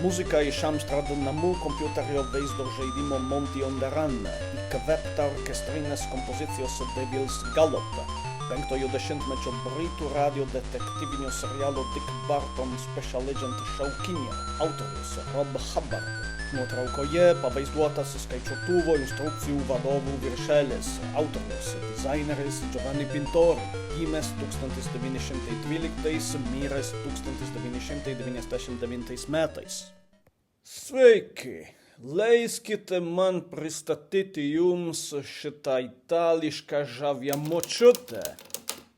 Muzika iš Amstrado namų kompiuterio vaizdo žaidimo Monty on the Run, įkvėpta orkestrinės kompozicijos Devil's Gallop, 5-ojo dešimtmečio britų radio detektyvinio serialo Dick Barton Special Agent šaukinio autorius Rob Hubbard. Nuotraukoje pavaizduotas skaičiuotuvo instrukcijų vadovų viršelis, autorius, dizaineris Giovanni Pintori, gimęs 1912, miręs 1999 metais. Sveiki! Leiskite man pristatyti jums šitą itališką žavią močiutę.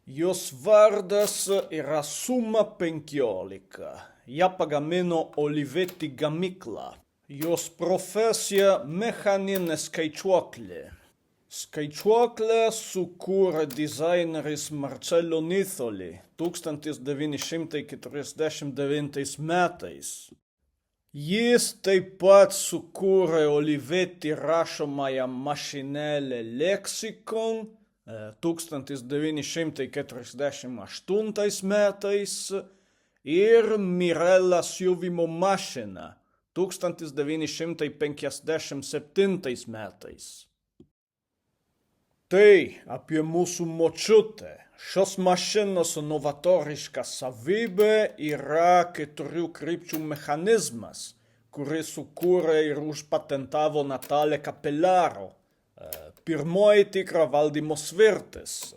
Jos vardas yra Suma 15. Ją pagamino Olivetti gamykla. Jos profesija mechaninė skaičiuoklė. Skaičiuoklę sukūrė dizaineris Marcello Nitholi 1949 metais. Jis taip pat sukūrė Olivetti rašomąją mašinėlę Lexicon 1948 metais ir Mirella siuvimo mašiną 1957 metais. Tai apie mūsų močiutę. Šios mašinos novatoriška savybė yra 4 krypčių mechanizmas, kurį sukūrė ir užpatentavo Natale Capellaro, pirmoji tikra valdymo svirtis.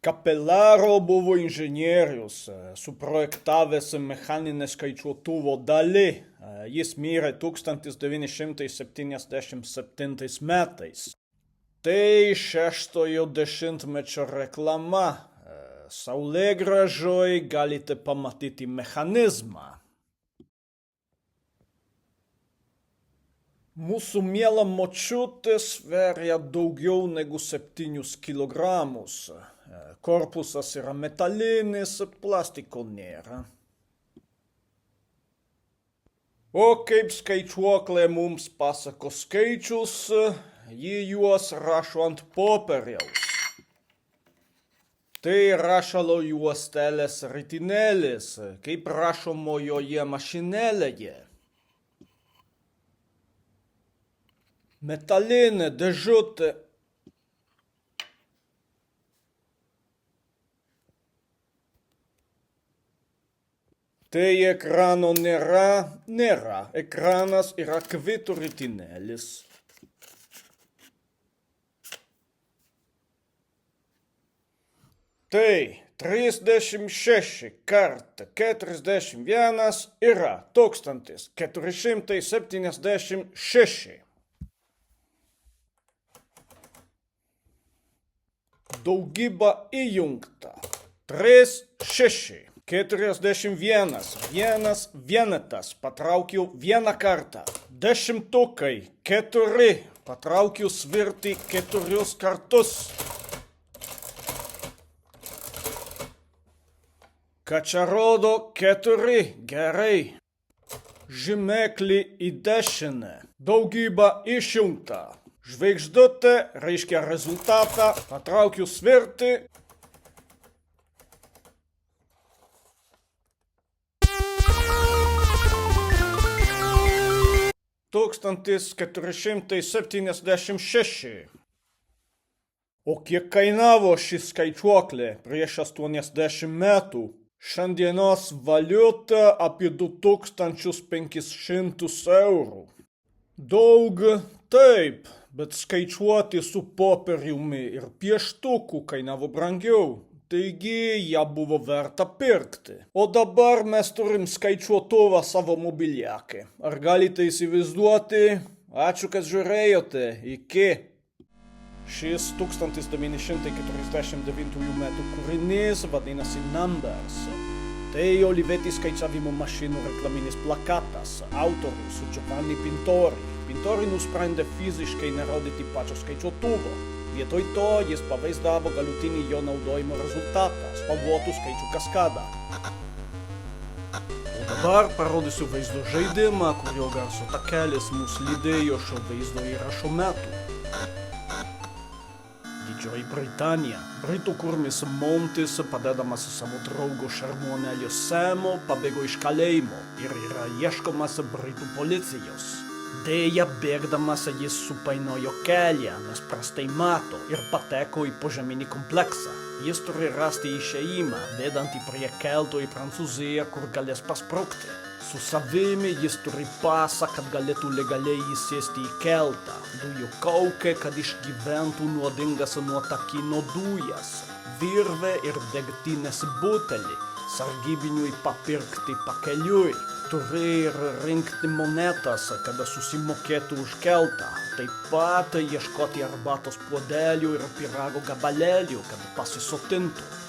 Capellaro buvo inžinierius, suprojektavęs mechaninę skaičiuotuvo dalį. Jis mirė 1977 metais. Tai 6-ojo dešimtmečio reklama. Saulėgrąžoj galite pamatyti mechanizmą. Mūsų miela močiutė sveria daugiau negu 7 kilogramus. Korpusas yra metalinis, plastiko nėra. O kaip skaičiuoklė mums pasako skaičius, ji juos rašo ant popieriaus. Tai rašalo juostelės ritinėlis, kaip rašomojoje mašinėlėje. Metalinė dėžutė. Tai ekrano nėra. Ekranas yra kvitų ritinėlis. Tai 36 kartą 41 yra 1476. Daugyba įjungta. 3, 6. 41. Vienas vienetas. Patraukiau vieną kartą. Dešimtukai. 4. Patraukiau svirtį 4 kartus. Ką čia rodo 4. Gerai. Žymeklį į dešinę. Daugyba išjungta. Žvaigždutė reiškia rezultatą. Patraukiu svirtį. Tūkstantis 476. O kiek kainavo ši skaičiuoklė prieš 80 metų? Šiandienos valiuta apie 2500 eurų. Daug, taip, bet skaičiuoti su popieriumi ir pieštuku kainavo brangiau. Taigi ją buvo verta pirkti. O dabar mes turim skaičiuotuvą savo mobiliake. Ar galite įsivaizduoti? Ačiū, kad žiūrėjote. Iki. Šis 1949 metų kūrinys vadinasi Numbers. Tai Olivetti skaičiavimo mašinų reklaminis plakatas, autorius Giovanni Pintori. Pintori nusprendė fiziškai nerodyti pačio skaičiuotuvo. Vietoj to jis pavaizdavo galutinį jo naudojimo rezultatą, spalvotų skaičių kaskadą. O dabar parodysiu vaizdo žaidimą, kurio garso takelis mus lydėjo šio vaizdo įrašo metu. Didžioji Britanija. Britų kurmis Montis, padėdamas savo draugo šermuonelio Semo, pabėgo iš kalėjimo ir yra ieškomas Britų policijos. Deja, bėgdamas jis supainiojo kelią, nes prastai mato ir pateko į požeminį kompleksą. Jis turi rasti išėjimą, vedantį prie kelto į Prancūziją, kur galės pasprukti. Su savimi jis turi pasą, kad galėtų legaliai įsėsti į keltą, dujų kaukę, kad išgyventų nuodingas nuotakino dujas, virvę ir degtinės butelį, sargybiniui papirkti pakeliui. Turi ir rinkti monetas, kad susimokėtų už keltą. Taip pat ieškoti arbatos puodelių ir pyrago gabalėlių, kad pasisotintų.